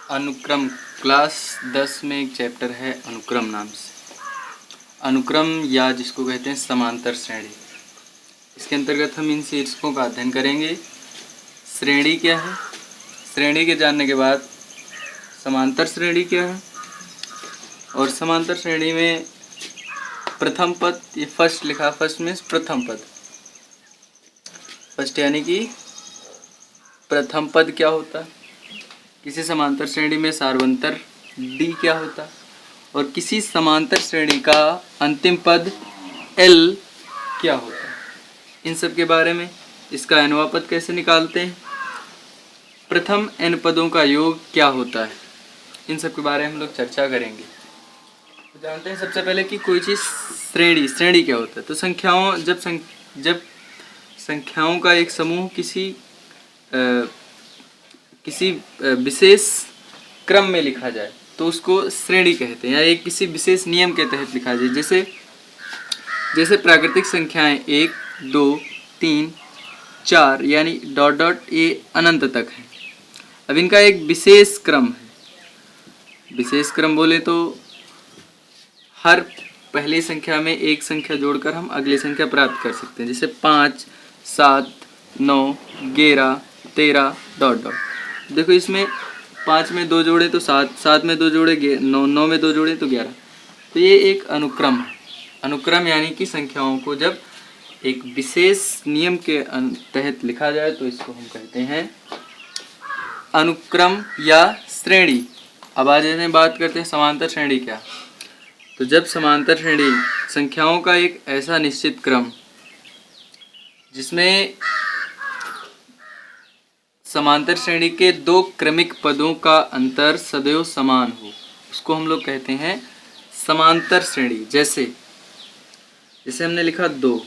अनुक्रम क्लास 10 में एक चैप्टर है अनुक्रम नाम से। अनुक्रम या जिसको कहते हैं समांतर श्रेणी। इसके अंतर्गत हम इन शीर्षकों का अध्ययन करेंगे। श्रेणी क्या है, श्रेणी के जानने के बाद समांतर श्रेणी क्या है, और समांतर श्रेणी में प्रथम पद, ये फर्स्ट लिखा, फर्स्ट मीन्स प्रथम पद, फर्स्ट यानी कि प्रथम पद क्या होता है, किसी समांतर श्रेणी में सार्वंतर डी क्या होता है, और किसी समांतर श्रेणी का अंतिम पद एल क्या होता है, इन सब के बारे में। इसका nवां पद कैसे निकालते हैं, प्रथम n पदों का योग क्या होता है, इन सब के बारे में हम लोग चर्चा करेंगे। तो जानते हैं सबसे पहले कि कोई चीज़ श्रेणी क्या होता है। तो संख्याओं जब संख्याओं का एक समूह किसी विशेष क्रम में लिखा जाए तो उसको श्रेणी कहते हैं, या एक किसी विशेष नियम के तहत लिखा जाए। जैसे प्राकृतिक संख्याएं 1, 2, 3, 4 यानी डॉट डॉट ये अनंत तक है। अब इनका एक विशेष क्रम है। विशेष क्रम बोले तो हर पहली संख्या में एक संख्या जोड़कर हम अगली संख्या प्राप्त कर सकते हैं। जैसे 5, 7, 9, 11, 13 डॉट डॉट। देखो इसमें 5 में 2 जोड़े तो 7, 7 में 2 जोड़े 9, 9 में 2 जोड़े तो 11। तो ये एक अनुक्रम है। अनुक्रम यानी कि संख्याओं को जब एक विशेष नियम के तहत लिखा जाए तो इसको हम कहते हैं अनुक्रम या श्रेणी। अब आज हम बात करते हैं समांतर श्रेणी क्या। तो जब समांतर श्रेणी संख्याओं का एक ऐसा निश्चित क्रम जिसमें समांतर श्रेणी के दो क्रमिक पदों का अंतर सदैव समान हो, उसको हम लोग कहते हैं समांतर श्रेणी। जैसे हमने लिखा 2,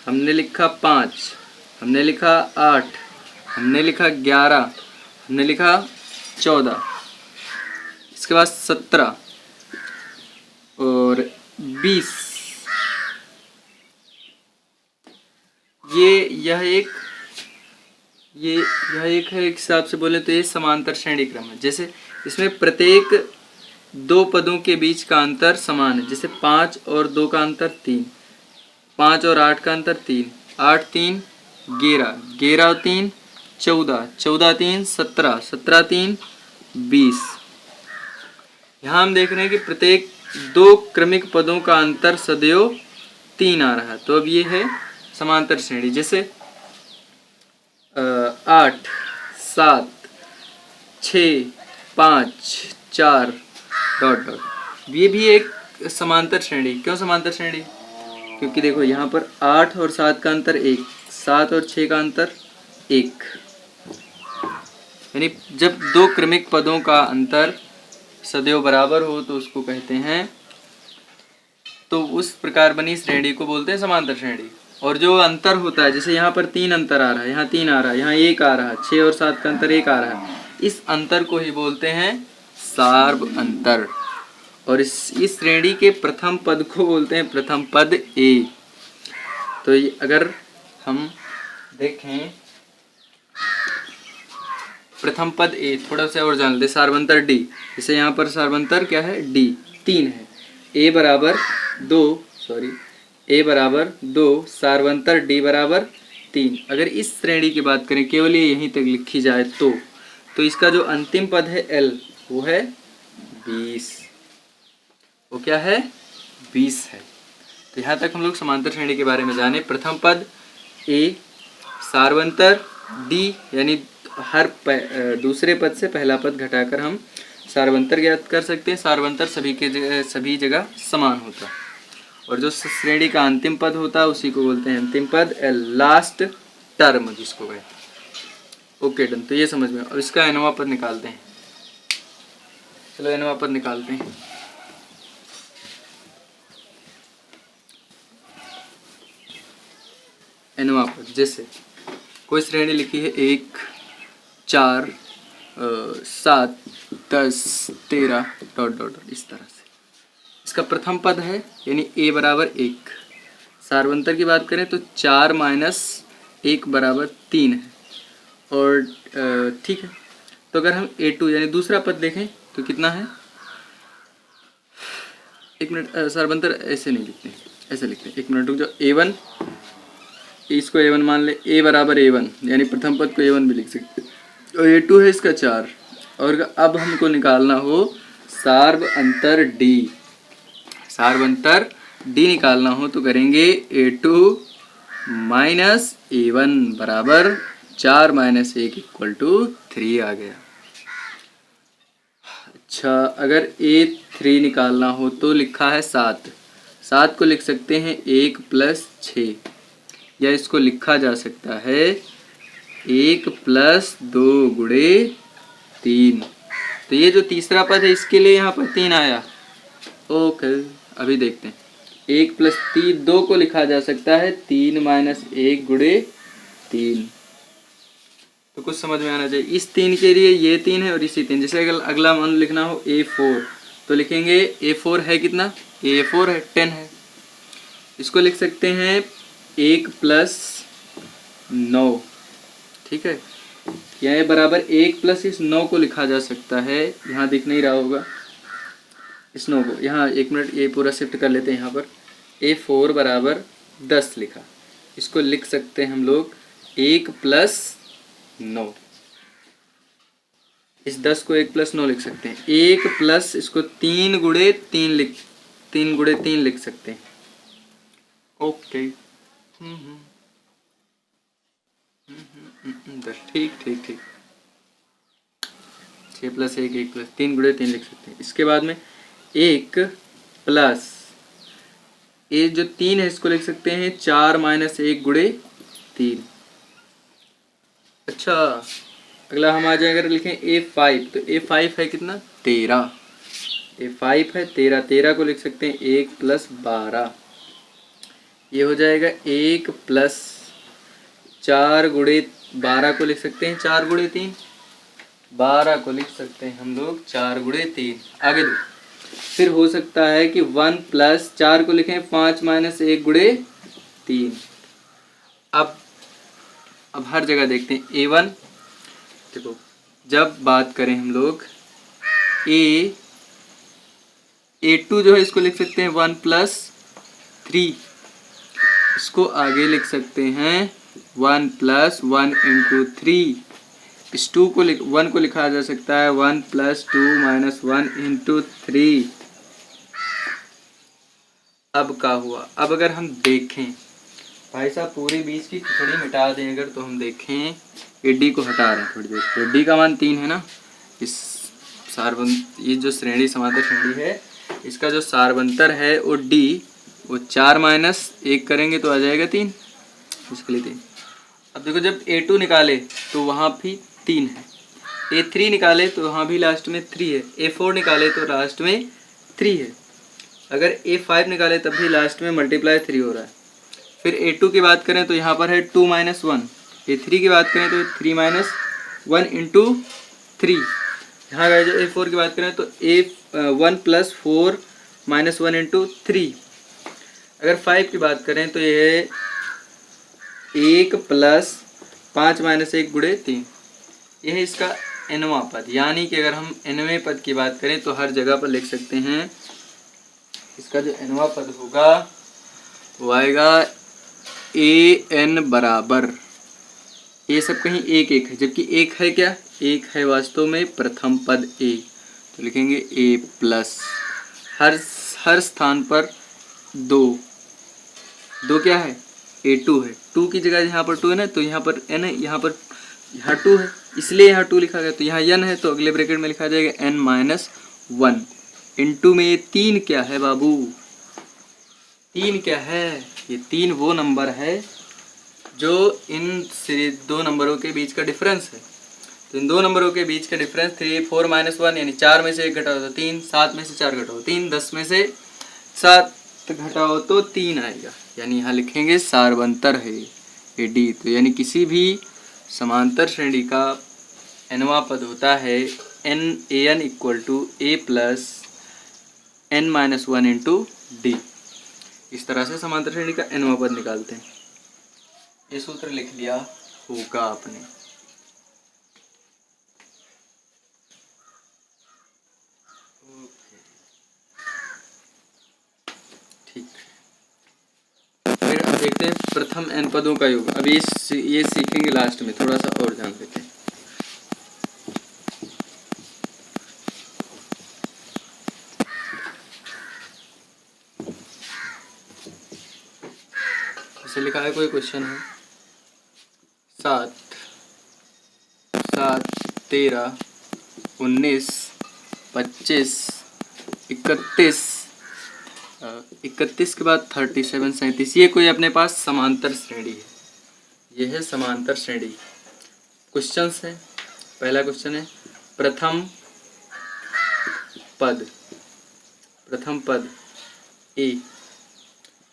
हमने लिखा 5, हमने लिखा 8, हमने लिखा 11, हमने लिखा 14, इसके बाद 17 और 20। यह एक है, एक हिसाब से बोले तो ये समांतर श्रेणी क्रम है। जैसे इसमें प्रत्येक दो पदों के बीच का अंतर समान है। जैसे 5 और 2 का अंतर 3, 5 और 8 का अंतर 3, 8 3 11, 11 और 3 14, 14 3 17, 17 3 20। यहाँ हम देख रहे हैं कि प्रत्येक दो क्रमिक पदों का अंतर सदैव 3 आ रहा है। तो अब ये है समांतर श्रेणी। जैसे 8, 7, 6, 5, 4 डॉट डॉट। ये भी एक समांतर श्रेणी। क्यों समांतर श्रेणी? क्योंकि देखो यहाँ पर 8 और 7 का अंतर 1, 7 और 6 का अंतर 1। यानी जब दो क्रमिक पदों का अंतर सदैव बराबर हो तो उसको कहते हैं, तो उस प्रकार बनी श्रेणी को बोलते हैं समांतर श्रेणी। और जो अंतर होता है, जैसे यहाँ पर 3 अंतर आ रहा है, यहाँ 3 आ रहा है, यहाँ 1 आ रहा है, 6 और 7 का अंतर 1 आ रहा है, इस अंतर को ही बोलते हैं सार्व अंतर। और इस श्रेणी के प्रथम पद को बोलते हैं प्रथम पद ए। तो अगर हम देखें प्रथम पद ए, थोड़ा सा और जान ले, सार्वंतर डी। जैसे यहाँ पर सार्वंतर क्या है, डी 3 है। ए बराबर 2 सार्वंतर डी बराबर 3। अगर इस श्रेणी की बात करें, केवल ये यहीं तक लिखी जाए तो इसका जो अंतिम पद है एल, वो है 20। वो क्या है, 20 है। तो यहाँ तक हम लोग समांतर श्रेणी के बारे में जाने। प्रथम पद ए, सार्वंतर डी, यानी हर दूसरे पद से पहला पद घटाकर हम सार्वंतर ज्ञात कर सकते हैं। सार्वंतर सभी जगह समान होता है। और जो श्रेणी का अंतिम पद होता है उसी को बोलते हैं अंतिम पद, लास्ट टर्म जिसको कहते हैं। Okay done. तो ये समझ में। और इसका nवां पद निकालते हैं। चलो nवां पद निकालते हैं। nवां पद, जैसे कोई श्रेणी लिखी है 1, 4, 7, 10, 13 डॉट डॉट, इस तरह से। इसका प्रथम पद है यानी a बराबर 1। सार्वंतर की बात करें तो 4 - 1 बराबर 3 है। और ठीक है, तो अगर हम A2 यानी दूसरा पद देखें तो कितना है, एक मिनट, सारबंतर ऐसे नहीं लिखते हैं, ऐसे लिखते हैं, एक मिनट रुक जाओ। A1, इसको A1 मान ले, A बराबर A1 यानी प्रथम पद को A1 भी लिख सकते हैं, और A2 है इसका 4। और अब हमको निकालना हो सार्व अंतर D, सार्व अंतर D निकालना हो तो करेंगे A2 माइनस A1 बराबर 4 माइनस 1 इक्वल टू 3 आ गया। अच्छा, अगर A3 निकालना हो तो लिखा है 7, 7 को लिख सकते हैं 1 प्लस 6, या इसको लिखा जा सकता है 1 प्लस 2 गुणे 3। तो ये जो तीसरा पद है इसके लिए यहाँ पर 3 आया। ओके, अभी देखते हैं। 1 प्लस 3, 2 को लिखा जा सकता है 3 माइनस 1 गुणे 3। तो कुछ समझ में आना चाहिए। इस 3 के लिए ये 3 है और इसी 3, जैसे अगला मान लिखना हो A4 तो लिखेंगे A4 है कितना, A4 है 10 है, इसको लिख सकते हैं 1 प्लस 9, ठीक है। यह बराबर 1 प्लस इस 9 को लिखा जा सकता है, यहाँ दिख नहीं रहा होगा इस 9 को, यहाँ एक मिनट ये पूरा शिफ्ट कर लेते हैं। यहाँ पर A4 बराबर 10 लिखा, इसको लिख सकते हैं हम लोग 1 प्लस 9, इस 10 को 1 प्लस 9 लिख सकते हैं। 1 प्लस इसको 3 गुणे 3 लिख सकते हैं। ओके, ठीक ठीक ठीक, 6 प्लस 1 1 प्लस 3 गुणे 3 लिख सकते हैं। इसके बाद में 1 प्लस ये जो 3 है इसको लिख सकते हैं 4 माइनस 1 गुणे 3। अच्छा, अगला हम आ जाए, अगर लिखें A5 तो A5 है कितना 13, A5 है 13, 13 को लिख सकते हैं 1 प्लस 12, ये हो जाएगा 1 प्लस 4 गुणे 12 को लिख सकते हैं 4 गुणे 3, 12 को लिख सकते हैं हम लोग 4 गुणे 3। आगे दो, फिर हो सकता है कि 1 प्लस 4 को लिखें 5 माइनस 1 गुणे 3। अब हर जगह देखते हैं A1, देखो जब बात करें हम लोग A2 जो है इसको लिख सकते हैं 1 प्लस 3, इसको आगे लिख सकते हैं 1 प्लस 1 इंटू 3, इस 2 को 1 को लिखा जा सकता है 1 प्लस 2 माइनस 1 इंटू 3। अब क्या हुआ, अब अगर हम देखें भाई साहब पूरी बीच की खिचड़ी मिटा दें अगर, तो हम देखें ये D को हटा रहे हैं थोड़ी देर, तो D का मान 3 है ना, इस ये जो श्रेणी समांतर श्रेणी है इसका जो सारवंतर है वो D, वो 4 माइनस 1 करेंगे तो आ जाएगा 3, इसके लिए 3। अब देखो जब A2 निकाले तो वहाँ भी 3 है, A3 निकाले तो वहाँ भी लास्ट में 3 है, A4 निकाले तो लास्ट में 3 है, अगर A5 निकाले तब भी लास्ट में मल्टीप्लाई 3 हो रहा है। फिर A2 की बात करें तो यहाँ पर है 2 माइनस 1, A3 की बात करें तो 3 माइनस 1 इंटू 3, यहाँ गए जो A4 की बात करें तो 1 प्लस 4 माइनस 1 इंटू 3। अगर 5 की बात करें तो ये है 1 प्लस 5 माइनस 1 गुणे 3, यह है इसका nवां पद। यानी कि अगर हम nवें पद की बात करें तो हर जगह पर लिख सकते हैं इसका जो nवां पद होगा वो आएगा an बराबर, ये सब कहीं 1 1 है, जबकि 1 है क्या, 1 है वास्तव में प्रथम पद A, तो लिखेंगे A प्लस हर स्थान पर 2 क्या है A2 है, 2 की जगह यहाँ पर 2 है ना, तो यहाँ पर n है, यहाँ 2 है इसलिए यहाँ 2 लिखा गया, तो यहाँ n है तो अगले ब्रैकेट में लिखा जाएगा n माइनस 1 इंटू में ये 3 क्या है बाबू, 3 क्या है, ये 3 वो नंबर है जो इन 2 नंबरों के बीच का डिफरेंस है। तो इन 2 नंबरों के बीच का डिफरेंस 3 4 माइनस 1 यानी 4 में से 1 घटाओ तो 3, 7 में से 4 घटाओ 3, 10 में से 7 घटाओ तो 3 आएगा, यानी यहाँ लिखेंगे सारवंतर है ये D। तो यानी किसी भी समांतर श्रेणी का nवां पद होता है an equal to A plus n minus 1 into D। इस तरह से समांतर श्रेणी का nवां पद निकालते हैं। ये सूत्र लिख लिया होगा आपने। प्रथम n पदों का योग। अब ये सीखेंगे लास्ट में, थोड़ा सा और ध्यान देते हैं। इसे लिखा है, कोई क्वेश्चन है? 7 7 13 19 25 31 31 के बाद 37 37, ये कोई अपने पास समांतर श्रेणी है। ये है समांतर श्रेणी। क्वेश्चंस हैं। पहला क्वेश्चन है प्रथम पद ए।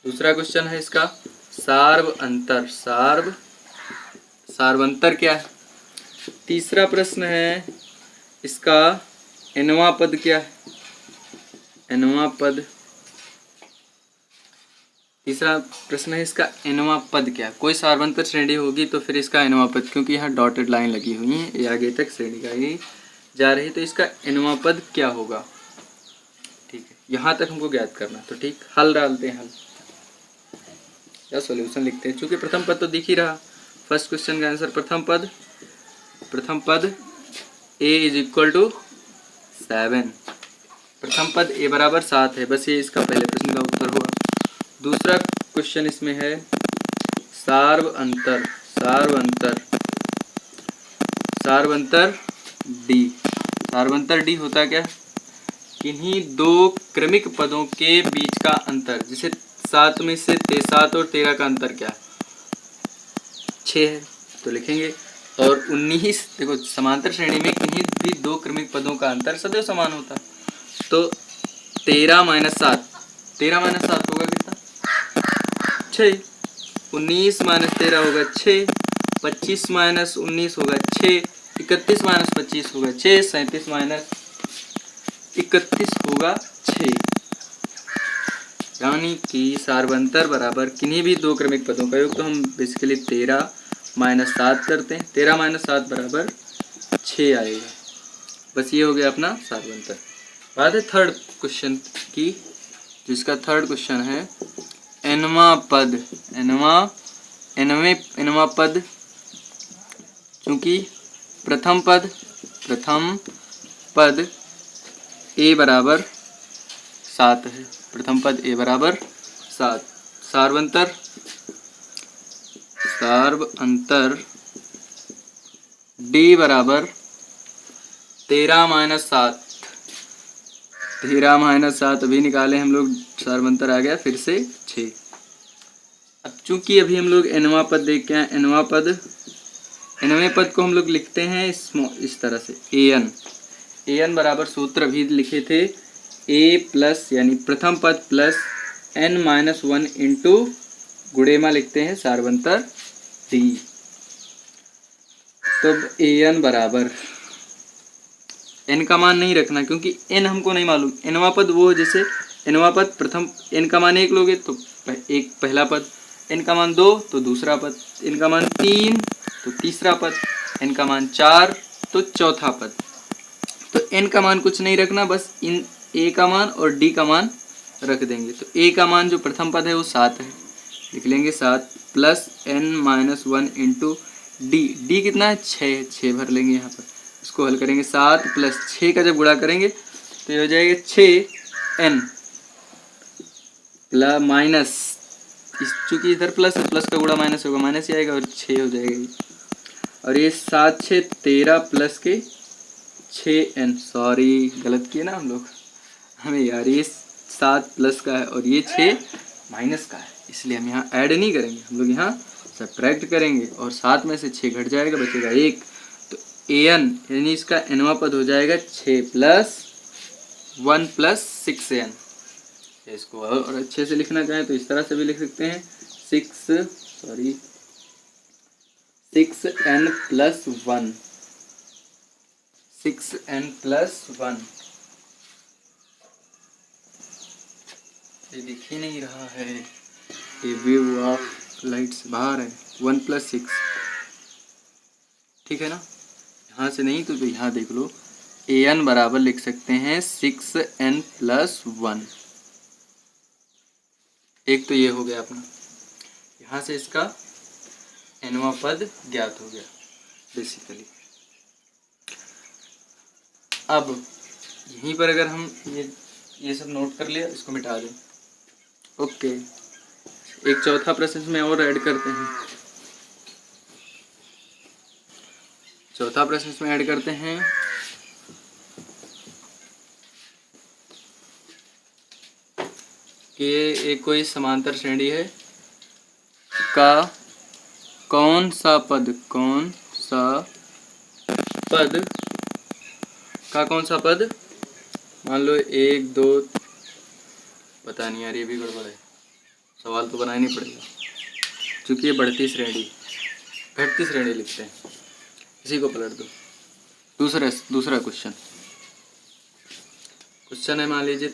दूसरा क्वेश्चन है इसका सार्वअंतर। सार्वअंतर क्या है? तीसरा प्रश्न है इसका nवां पद क्या है? nवां पद। तीसरा प्रश्न है इसका nवां पद क्या है? कोई सार्वअंतर श्रेणी होगी तो फिर इसका nवां पद, क्योंकि यहाँ डॉटेड लाइन लगी हुई है, ये आगे तक श्रेणी का ही जा रही है, तो इसका nवां पद क्या होगा? ठीक है, यहाँ तक हमको ज्ञात करना। तो ठीक, हल डालते हैं, हल या सॉल्यूशन लिखते हैं। चूंकि प्रथम पद तो दिख ही रहा, फर्स्ट क्वेश्चन का आंसर प्रथम पद a इज इक्वल टू 7। प्रथम पद a बराबर 7 है, बस ये इसका पहले प्रश्न का उत्तर हुआ। दूसरा क्वेश्चन इसमें है सार्वअंतर d। सार्वअंतर d होता क्या? किन्हीं दो क्रमिक पदों के बीच का अंतर। जैसे 7 में से 7 और 13 का अंतर क्या है? 6 है, तो लिखेंगे। और 19, देखो समांतर श्रेणी में किन्हीं भी दो क्रमिक पदों का अंतर सदैव समान होता है, तो 13 माइनस 7 होगा कितना? 6। 19 माइनस 13 होगा 6। 25 माइनस 19 होगा 6। 31 माइनस 25 होगा 6। 37 माइनस 31 होगा 6। यानी कि सार्वअंतर बराबर किन्हीं भी दो क्रमिक पदों का योग। तो हम बेसिकली 13 माइनस 7 करते हैं। 13 माइनस 7 बराबर 6 आएगा। बस ये हो गया अपना सार्वअंतर। बात है थर्ड क्वेश्चन की, जिसका थर्ड क्वेश्चन है nवां पद। चूंकि प्रथम पद a बराबर 7 है। प्रथम पद a बराबर 7। सार्वअंतर d बराबर 13 माइनस 7। 13 माइनस 7 अभी निकाले हम लोग, सार्वअंतर आ गया फिर से 6। अब चूंकि अभी हम लोग nवां पद देख के आए, nवें पद को हम लोग लिखते हैं इस तरह से an बराबर सूत्र अभी लिखे थे a प्लस, यानी प्रथम पद प्लस n-1 इंटू गुणेमा लिखते हैं सार्वअंतर d। तब an बराबर, n का मान नहीं रखना क्योंकि n हमको नहीं मालूम। nवां पद वो, जैसे nवां पद प्रथम n का मान 1 लोगे तो एक पहला पद, n का मान 2 तो दूसरा पद, n का मान 3 तो तीसरा पद, n का मान 4 तो चौथा पद। तो n का मान कुछ नहीं रखना, बस इन a का मान और d का मान रख देंगे। तो a का मान जो प्रथम पद है वो 7 है, लिख लेंगे 7 प्लस n-1 इंटू d कितना है? 6 भर लेंगे यहाँ पर। इसको हल करेंगे, 7 प्लस 6 का जब गुणा करेंगे तो ये हो जाएगा 6n प्लस माइनस, चूँकि इधर प्लस है, प्लस का गुणा माइनस होगा, माइनस ही आएगा और 6 हो जाएगा। और ये 7 6 13 प्लस के 6n, सॉरी गलत किए ना हम लोग, हमें यार ये 7 प्लस का है और ये 6 माइनस का है, इसलिए हम यहाँ ऐड नहीं करेंगे, हम लोग यहाँ सब्ट्रैक्ट करेंगे और 7 में से 6 घट जाएगा, बचेगा 1। तो an यानी इसका nवां पद हो जाएगा 6 प्लस 1 प्लस 6n। इसको और अच्छे से लिखना चाहें तो इस तरह से भी लिख सकते हैं, 6n प्लस 1, 6n प्लस 1। ये दिख ही नहीं रहा है, ये व्यू ऑफ लाइट्स बाहर है। 1 प्लस 6, ठीक है ना? यहाँ से नहीं तो यहाँ देख लो, an बराबर लिख सकते हैं 6n प्लस 1। एक तो ये हो गया अपना। यहाँ से इसका nवां पद ज्ञात हो गया बेसिकली। अब यहीं पर अगर हम ये सब नोट कर लिया, इसको मिटा दें। ओके, एक चौथा प्रश्न इसमें और ऐड करते हैं। चौथा प्रश्न इसमें ऐड करते हैं कि एक कोई समांतर श्रेणी है का कौन सा पद मान लो 1 2, पता नहीं यार, ये भी गड़बड़ है, सवाल तो बनाना नहीं पड़ेगा क्योंकि ये घटती श्रेणी लिखते हैं। इसी को पलट दो। दूसरा क्वेश्चन है, मान लीजिए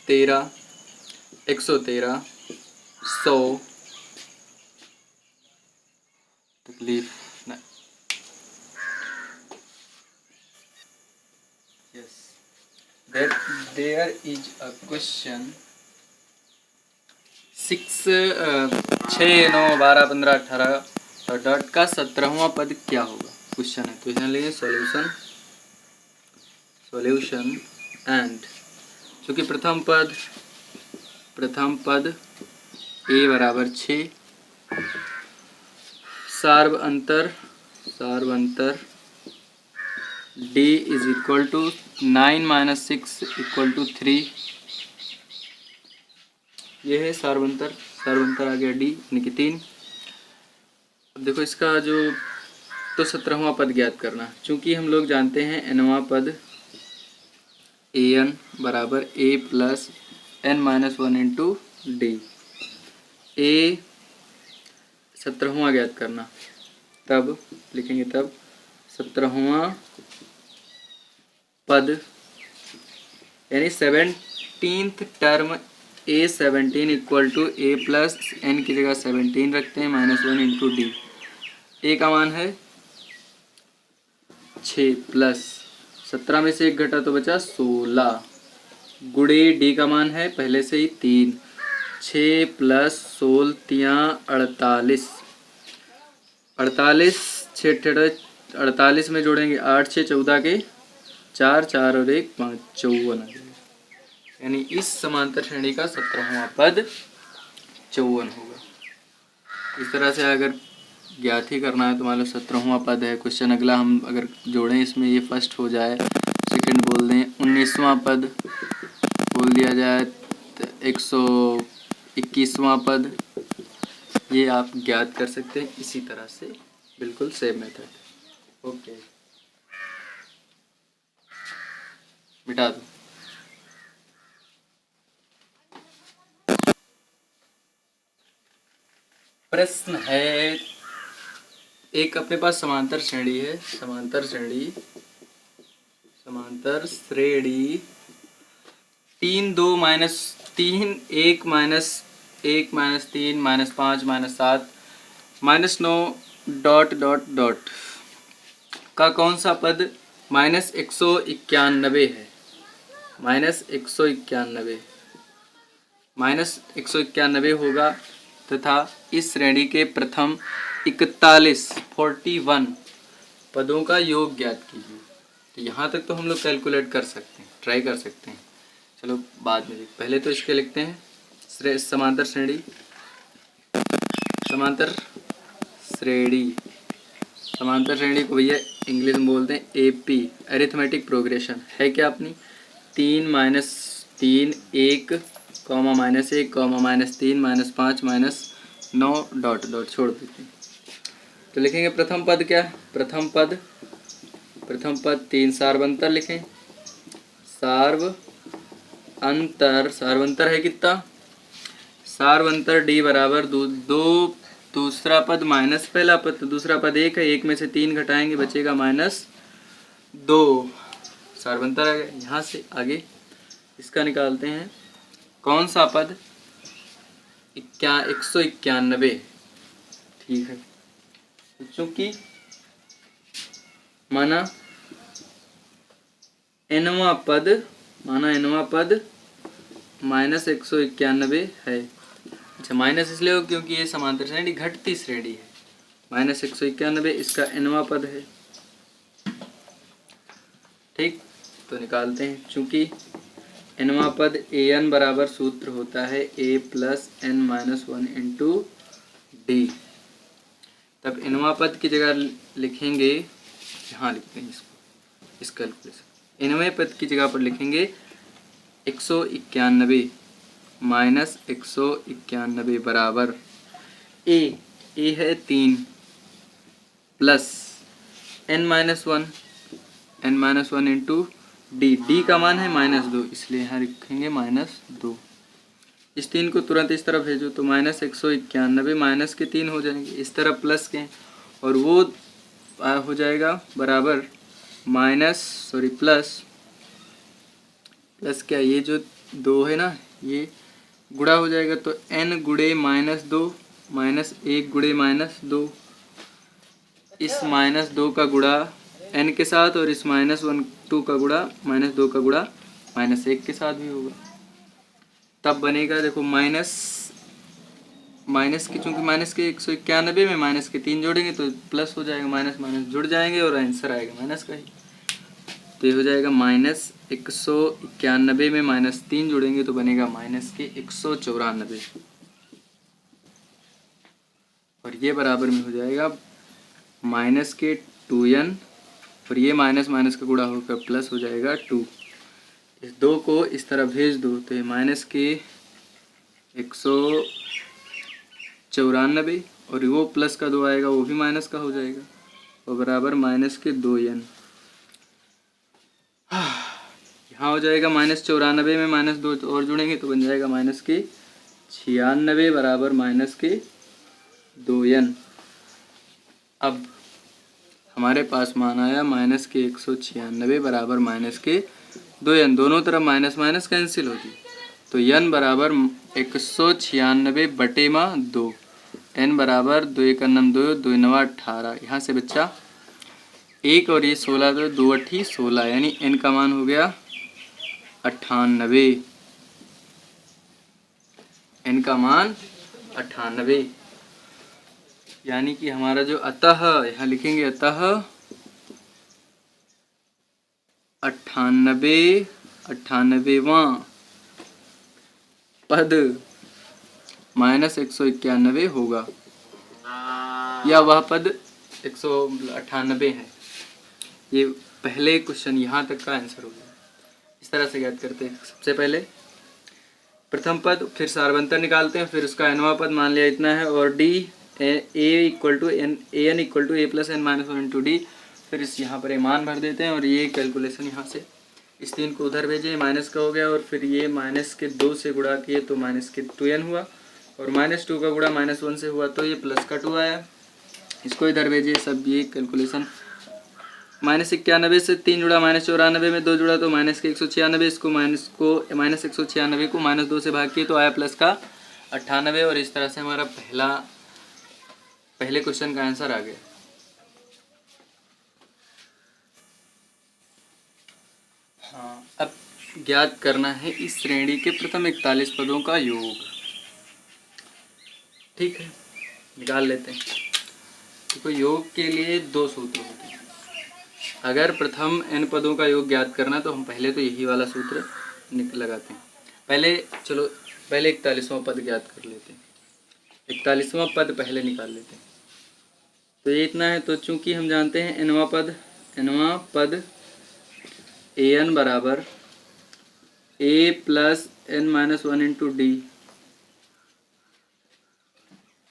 13, 113, 100, तकलीफ नहीं, yes, that there is a question 6, 6, 9, 12, 15, 18 dot का 17वां पद क्या होगा, क्वेश्चन है। तो इसमें लिए सॉल्यूशन एंड, चूँकि प्रथम पद a बराबर 6, सार्व अंतर d इज इक्वल टू 9 - 6 = 3, ये है सार्वंतर आ गया d यानी कि 3। अब देखो इसका जो तो 17वां पद ज्ञात करना, चूँकि हम लोग जानते हैं nवां पद an बराबर a + n - 1 × d, a 17वां ज्ञात करना, तब लिखेंगे 17वां पद यानी 17th term a17 = a + n की जगह 17 रखते हैं -1 × d। a का मान है 6 प्लस 17 में से 1 घटा तो बचा 16, गुणे d का मान है पहले से ही 3, 6 + 16 = 48, 48 में जोड़ेंगे 8 6 14 के 4, 4 और 1 5, 54, यानी इस समांतर श्रेणी का 17वां पद 54 होगा। इस तरह से अगर ज्ञात ही करना है तो मान लो 17वां पद है। क्वेश्चन अगला हम अगर जोड़ें इसमें, ये फर्स्ट हो जाए, सेकंड बोल दें, 19वां पद बोल दिया जाए, 121वां पद, ये आप ज्ञात कर सकते हैं इसी तरह से, बिल्कुल सेम मेथड। ओके, मिटा दो। प्रश्न है, एक अपने पास समांतर श्रेणी है, समांतर श्रेणी 3 2 - 3 1 - 1 - 3 - 5 - 7 -9 ... का कौन सा पद -191 है, -191 होगा, तथा इस श्रेणी के प्रथम 41 पदों का योग ज्ञात कीजिए। तो यहाँ तक तो हम लोग कैलकुलेट कर सकते हैं, ट्राई कर सकते हैं, चलो बाद में पहले तो इसके लिखते हैं समांतर श्रेणी को भैया इंग्लिश में बोलते हैं AP, अरिथमेटिक प्रोग्रेशन है क्या अपनी, 3 - 3 1, -1 -1 -3 -5 -9 ... छोड़ देते हैं। तो लिखेंगे प्रथम पद क्या, प्रथम पद 3 सार्वंतर लिखें, सार्वंतर है कितना, सार्वंतर d बराबर 2, दूसरा पद माइनस पहला पद, तो दूसरा पद 1 है, 1 में से 3 घटाएंगे बचेगा -2, सार्वंतर आ गया। यहाँ से आगे इसका निकालते हैं, कौन सा पद 191, ठीक है, चूँकि माना nवां पद -191 है, अच्छा माइनस इसलिए हो क्योंकि ये समांतर श्रेणी घटती श्रेणी है। -191 इसका nवां पद है। ठीक, तो निकालते हैं। चूंकि nवां पद an बराबर सूत्र होता है a plus n-1 into D. तब nवां पद की जगह लिखेंगे, यहाँ लिखते हैं इसको, इस कैलकुलेशन। nवें पद की जगह पर लिखेंगे 191 माइनस 191 बराबर a है 3 प्लस n-1 इंटू डी का मान है -2, इसलिए यहाँ लिखेंगे -2। इस 3 को तुरंत इस तरफ भेजो तो -191 माइनस के 3 हो जाएंगे, इस तरफ प्लस के, और वो हो जाएगा बराबर प्लस क्या, ये जो 2 है ना, ये गुणा हो जाएगा तो n गुणे -2 माइनस 1 गुणे -2, इस -2 का गुणा n के साथ और इस -2 का गुणा -2 का गुणा -1 के साथ भी होगा। तब बनेगा देखो माइनस की, चूंकि माइनस के 191 में माइनस के 3 जोड़ेंगे तो प्लस हो जाएगा, माइनस माइनस जुड़ जाएंगे और आंसर आएगा माइनस का ही। तो ये हो जाएगा -191 में -3 जोड़ेंगे तो बनेगा -194, और ये बराबर में हो जाएगा -2n, और ये माइनस माइनस का गुणा होकर प्लस हो जाएगा 2। इस 2 को इस तरह भेज दो तो ये -194 और वो प्लस का 2 आएगा, वो भी माइनस का हो जाएगा, और बराबर -2n। यहाँ हो जाएगा -94 में -2 और जुड़ेंगे तो बन जाएगा -96 बराबर -2n। अब हमारे पास मान आया -196 बराबर -2n। दोनों तरफ माइनस माइनस कैंसिल होगी, तो n बराबर 196 बटे 2, n बराबर 2 1 2 2 9 18। यहाँ से बच्चा 1 और ये 16 तो 2 8 16, यानी n का मान हो गया 98, n का मान 98। यानी कि हमारा जो अतः, यहाँ लिखेंगे अतः 98वां पद -191 होगा, या वह पद 198 है। ये पहले क्वेश्चन यहाँ तक का आंसर हो गया। इस तरह से याद करते हैं। सबसे पहले प्रथम पद, फिर सार्वंतर निकालते हैं, फिर उसका nवां पद मान लिया इतना है, और d an equal to a plus n-1 into d. फिर इस यहाँ पर मान भर देते हैं, और ये कैलकुलेशन यहाँ से इस 3 को उधर भेजे, माइनस का हो गया, और फिर ये -2 से गुणा किए तो -2n हुआ, और -2 का गुणा -1 से हुआ तो ये +2 आया। इसको इधर भेजिए सब, ये कैलकुलेशन -91 से 3 जुड़ा, -94 में 2 जुड़ा तो -196, इसको -196 को -2 से भाग किए तो आया +98, और इस तरह से हमारा पहले क्वेश्चन का आंसर आ गया। हाँ, अब ज्ञात करना है इस श्रेणी के प्रथम 41 पदों का योग। ठीक है, निकाल लेते हैं। देखो, योग के लिए 2 सूत्र होते हैं। अगर प्रथम n पदों का योग ज्ञात करना तो हम पहले तो यही वाला सूत्र लगाते हैं। पहले 41वां पद ज्ञात कर लेते हैं। 41वां पद पहले निकाल लेते हैं। तो ये इतना है, तो चूंकि हम जानते हैं nवां पद an बराबर a plus n-1 into D,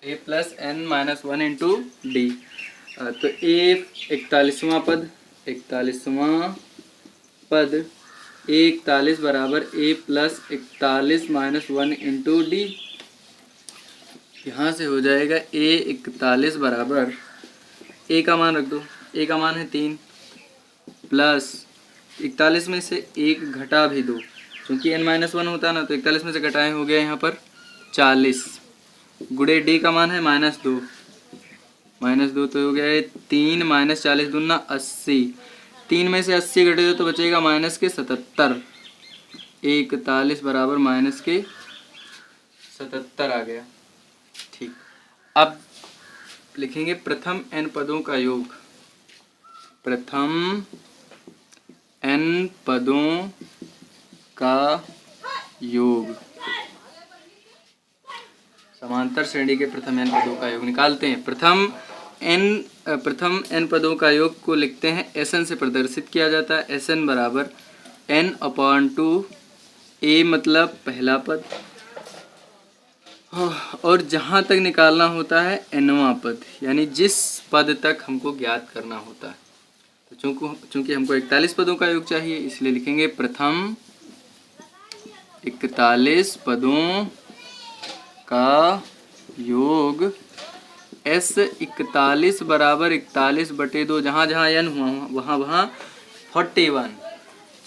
a plus n-1 into D. तो 41वां पद a 41 बराबर a प्लस 41-1 इंटू डी। यहाँ से हो जाएगा a 41 बराबर, a का मान रख दो, a का मान है 3, प्लस 41 में से 1 घटा भी दो, क्योंकि n-1 होता है ना, तो 41 में से घटाए हो गया यहाँ पर 40, गुणे d का मान है -2, तो हो गया 3 -40 दूना 80, 3 में से 80 घटे दो तो बचेगा -77, 41 बराबर -77 आ गया। अब लिखेंगे प्रथम n पदों का योग, प्रथम n पदों का योग, समांतर श्रेणी के प्रथम n पदों का योग निकालते हैं। प्रथम n पदों का योग को लिखते हैं Sn से प्रदर्शित किया जाता है। Sn बराबर n/2, a मतलब पहला पद, और जहाँ तक निकालना होता है nवां पद, यानी जिस पद तक हमको ज्ञात करना होता है। तो चूंकि हमको 41 पदों का योग चाहिए, इसलिए लिखेंगे प्रथम 41 पदों का योग S 41 बराबर 41/2, जहाँ जहाँ n हुआ वहाँ वहाँ 41,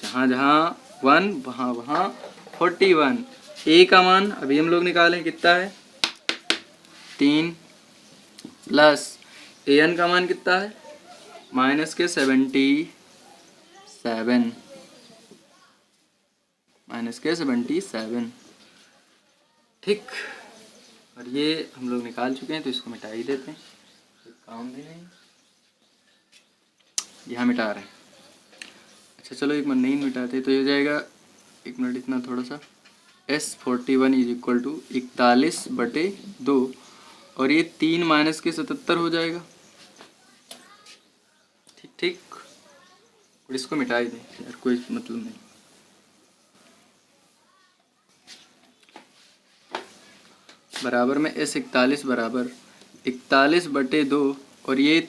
जहाँ जहाँ 1 वहाँ वहाँ 41। a का मान अभी हम लोग निकालें कितना है 3, प्लस an का मान कितना है -77, -77, ठीक। और ये हम लोग निकाल चुके हैं, तो इसको मिटा ही देते हैं, कोई काम भी नहीं, यहाँ मिटा रहे हैं। अच्छा चलो एक मिनट नहीं मिटाते तो ये हो जाएगा, एक मिनट इतना थोड़ा सा, S41 = 41/2, और ये 3 माइनस के 77 हो जाएगा, ठीक ठीक। और इसको मिटा ही दें यार, कोई मतलब नहीं। बराबर में S41 बराबर 41/2, और ये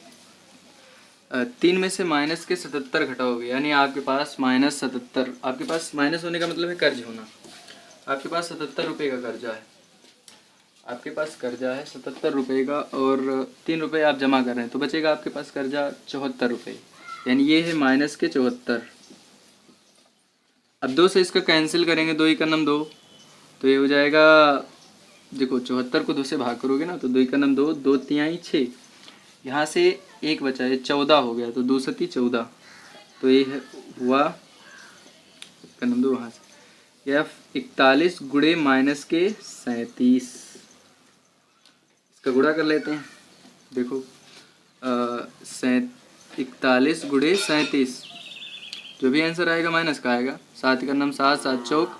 3 में से माइनस के 77 घटाओगे, यानी आपके पास -77, आपके पास माइनस होने का मतलब है कर्ज होना। आपके पास 77 रुपये का कर्जा है, आपके पास कर्जा है 77 रुपये का, और 3 रुपये आप जमा कर रहे हैं, तो बचेगा आपके पास कर्जा 74 रुपये, यानी ये है -74। अब 2 से इसका कैंसिल करेंगे, 2 × 2, तो ये हो जाएगा, देखो 74 को 2 से भाग करोगे ना, तो 2 × 2, 2 तिहाई 6, यहाँ से 1 बचा है 14 हो गया, तो 2 × 14, तो ये है हुआ × 2 वहाँ से, यह 41 गुणे -37, इसका गुणा कर लेते हैं। देखो 41 गुणे 37, जो भी आंसर आएगा माइनस का आएगा। 7 × 7, 7 चौक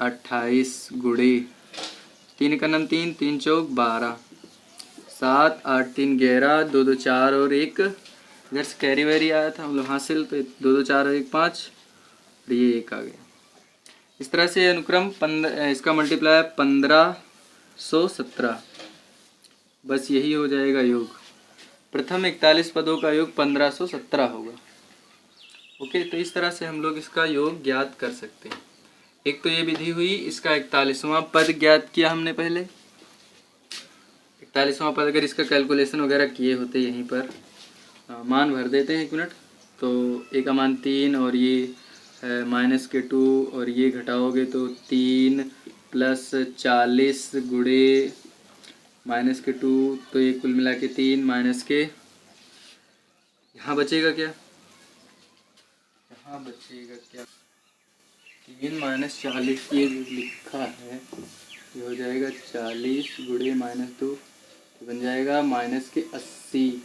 28 गुणे 3 × 3, 3 चौक 12, 7 8 3 11, 2 2 4 और 1 इधर से कैरी वेरी आया था मतलब हासिल, तो 2 2 4 और 1 5, और ये 1 आ गया। इस तरह से अनुक्रम इसका मल्टीप्लाई 1517, बस यही हो जाएगा योग। प्रथम 41 पदों का योग 1517 होगा। ओके, तो इस तरह से हम लोग इसका योग ज्ञात कर सकते हैं। एक तो ये विधि हुई, इसका 41वां पद ज्ञात किया हमने पहले। 41वां पद अगर इसका कैलकुलेशन वगैरह किए होते यहीं पर, मान भर देते हैं 1 मिनट। तो a का मान 3, और ये है -2, और ये घटाओगे तो 3 + 40 गुणे -2, तो ये कुल मिला के 3 माइनस के, यहाँ बचेगा क्या, यहाँ बचेगा क्या 3 - 40, ये लिखा है, ये हो जाएगा 40 गुणे -2, तो बन जाएगा -80,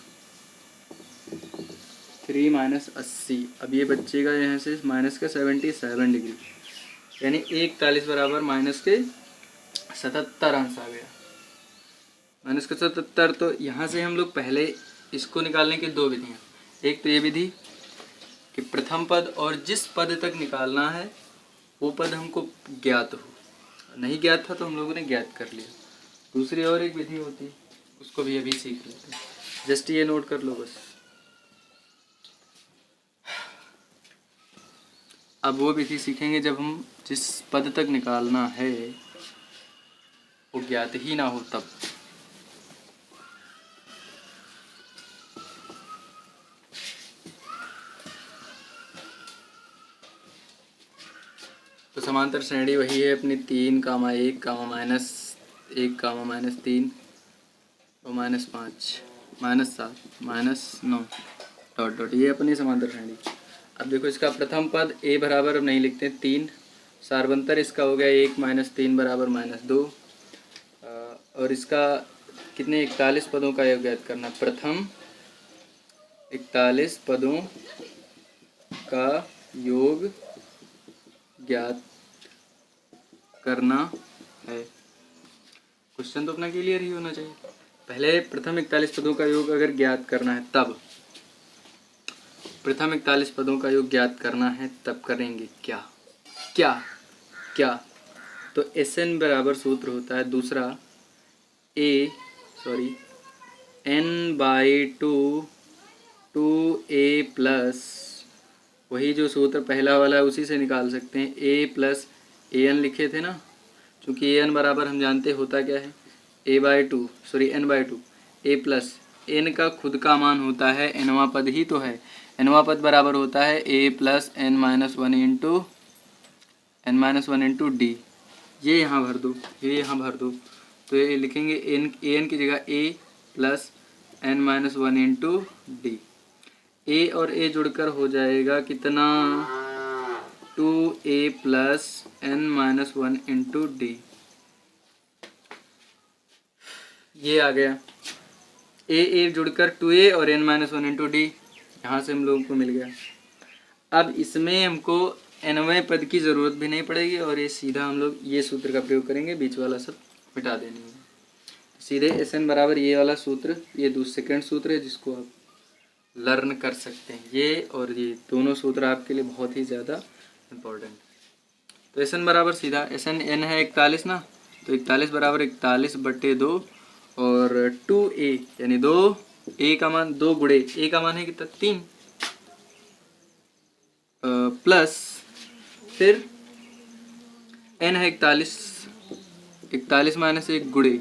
3 - 80। अब ये बचेगा यहाँ से -77 डिग्री, यानी 41 बराबर -77 आंसर आ गया। -77, तो यहाँ से हम लोग पहले इसको निकालने की 2 विधियाँ, एक तो ये विधि कि प्रथम पद और जिस पद तक निकालना है वो पद हमको ज्ञात हो, नहीं ज्ञात था तो हम लोगों ने ज्ञात कर लिया। दूसरी और एक विधि होती, उसको भी अभी सीख लेते हैं, जस्ट ये नोट कर लो बस। अब वो विधि सीखेंगे जब हम जिस पद तक निकालना है वो ज्ञात ही ना हो तब। तो समांतर श्रेणी वही है अपनी 3, -1, -1, -3 और -5, -7, -9 डॉट डॉट, ये अपनी समांतर श्रेणी। अब देखो इसका प्रथम पद a बराबर, अब नहीं लिखते 3, सार्वंतर इसका हो गया 1 - 3 बराबर -2, और इसका कितने 41 पदों का योग ज्ञात करना। प्रथम 41 पदों का योग ज्ञात करना है। क्वेश्चन तो अपना क्लियर ही होना चाहिए। पहले प्रथम 41 पदों का योग अगर ज्ञात करना है तब, प्रथम 41 पदों का योग ज्ञात करना है तब करेंगे क्या क्या क्या। तो Sn बराबर सूत्र होता है दूसरा n/2 2a प्लस, वही जो सूत्र पहला वाला है उसी से निकाल सकते हैं, a प्लस an लिखे थे ना, क्योंकि an बराबर हम जानते होता क्या है n/2 a प्लस n का खुद का मान होता है, nवां पद ही तो है, nवां पद बराबर होता है a plus n-1 into d। ये यहाँ भर दो, ये यहाँ भर दो, तो ये लिखेंगे an की जगह a plus n-1 into D. a और a जुड़कर हो जाएगा कितना 2a plus n-1 into D. ये आ गया a जुड़कर 2a और n-1 इंटू डी, यहाँ से हम लोगों को मिल गया। अब इसमें हमको nवें पद की ज़रूरत भी नहीं पड़ेगी और ये सीधा हम लोग ये सूत्र का प्रयोग करेंगे, बीच वाला सब मिटा देने में। सीधे Sn बराबर ये वाला सूत्र, ये सेकंड सूत्र है जिसको आप लर्न कर सकते हैं। ये और ये दोनों सूत्र आपके लिए बहुत ही ज़्यादा इम्पोर्टेंट। तो Sn बराबर सीधा Sn n है 41 ना, तो 41 बराबर 41/2 और 2a यानी 2a का मान 2 गुणे a का मान है कितना 3 प्लस फिर n है 41 माइनस 1 गुणे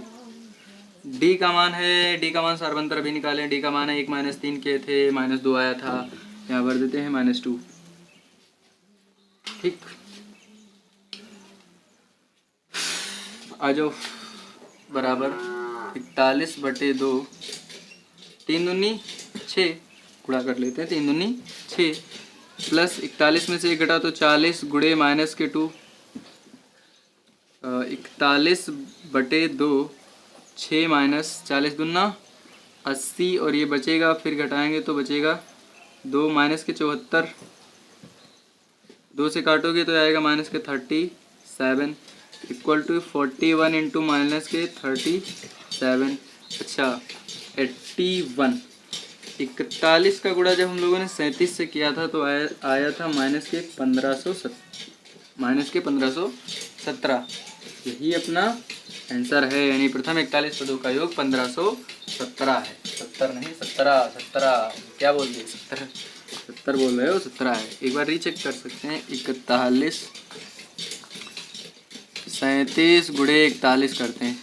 d का मान है, d का मान सार्वंतर अभी निकालें, d का मान है 1 - 3 के थे -2 आया था, यहाँ भर देते हैं -2। ठीक, आ जाओ बराबर 41/2 3 दूनी 6 गुणा कर लेते हैं, 3 दूनी 6 प्लस 41 में से 1 घटा तो 40 गुणे माइनस के 2 41/2 6 माइनस 40 दूना 80 और ये बचेगा, फिर घटाएंगे तो बचेगा 2 माइनस के 74, 2 से काटोगे तो आएगा माइनस के 37 इक्वल टू 41 इंटू माइनस के 37। अच्छा 81, 41 का गुणा जब हम लोगों ने 37 से किया था तो आया था माइनस के 1517। यही अपना आंसर है, यानी प्रथम 41 पदों का योग 1517 है। 70 नहीं 17 क्या बोल दिए 70 बोल रहे हो, 17 है। एक बार रीचेक कर सकते हैं। 41 37 गुणे 41 करते हैं,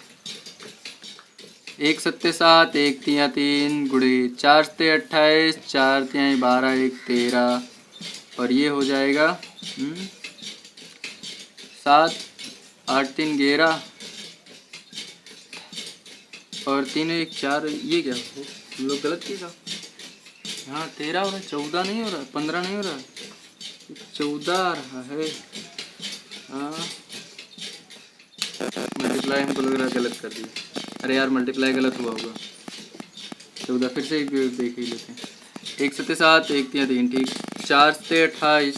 1 7 7 1 3 3 गुणे 4 7 28 4 3 12 1 13 और ये हो जाएगा 7 8 3 11 और 3 1 4। ये क्या हो, हम लोग गलत किया, यहाँ 13 हो रहा है, 14 नहीं हो रहा, 15 नहीं हो रहा, 14 आ रहा है। हाँ मल्टीप्लाई हमको लग रहा है गलत कर दिया। अरे यार मल्टीप्लाई गलत हुआ होगा, 14 फिर से देख ही लेते हैं। 1 7 7 1 3 3 ठीक, 4 से 28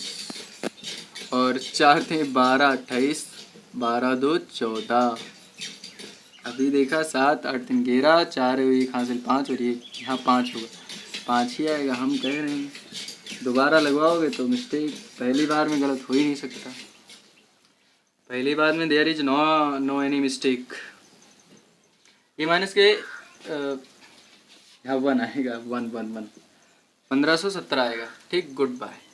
और 4 थे 12 28 12 2 14। अभी देखा 7 8 3 11 4 एक हासिल 5 और ये यहाँ 5 होगा, 5 ही आएगा। हम कह रहे हैं दोबारा लगवाओगे तो मिस्टेक, पहली बार में गलत हो ही नहीं सकता, पहली बार में there is no any mistake. ये माइनस के यहाँ 1 आएगा, 1 1 1 1517 आएगा। ठीक, गुड बाय।